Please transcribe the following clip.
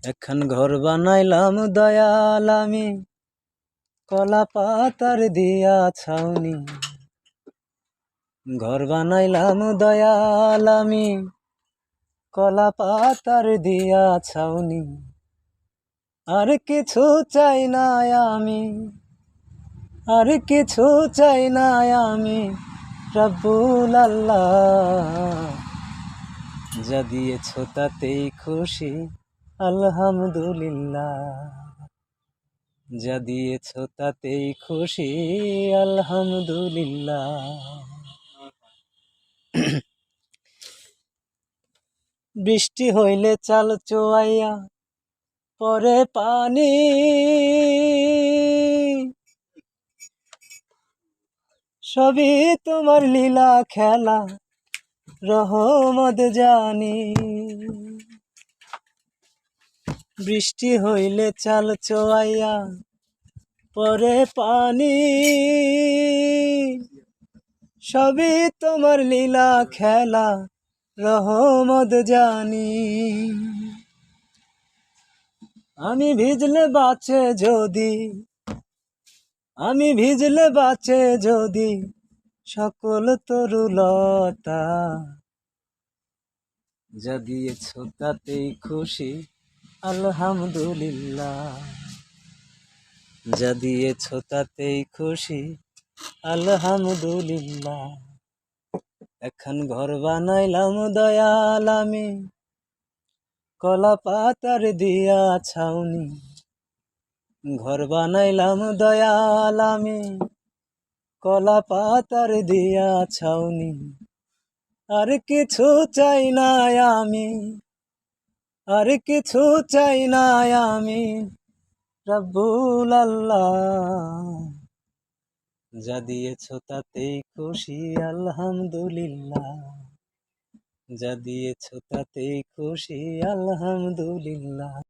এখন ঘর বানাইলাম দয়াল আমি, কলা পাতার দিয়া ছাউনি। ঘর বানাইলাম দয়াল আমি, কলা পাতার দিয়া ছাউনি। আর কিছু চাই না আমি, আর কিছু চাই না আমি, রব্বুল আল্লাহ। যা দিয়েছ তাতেই খুশি, আলহামদুলিল্লাহ। যা দিয়েছ তাতেই খুশি, আলহামদুলিল্লাহ। বৃষ্টি হইলে চাল চোয়াইয়া পরে পানি, সবই তোমার লীলা খেলা, রহমত জানি। বৃষ্টি হইলে চাল চোয়াইয়া পরে পানি, সবই তোমার লীলা খেলা, রহমত জানি। আমি ভিজলে বাঁচে যদি, আমি ভিজলে বাঁচে যদি সকল তরুলতা। যা দিয়েছ তাতেই খুশি, আলহামদুলিল্লাহ। যা দিয়েছ তাতেই খুশি, আলহামদুলিল্লাহ। এখন ঘর বানাইলাম দয়াল আমি, কলা পাতার দিয়া ছাউনি। ঘর বানাইলাম দয়াল আমি, কলা পাতার দিয়া ছাউনি। আর কিছু চাই না আমি, আর কিছু চাই না আমি, রব্বুল আল্লাহ। যা দিয়েছ তাতেই খুশি, আলহামদুলিল্লাহ। যা দিয়েছ তাতেই খুশি, আলহামদুলিল্লাহ।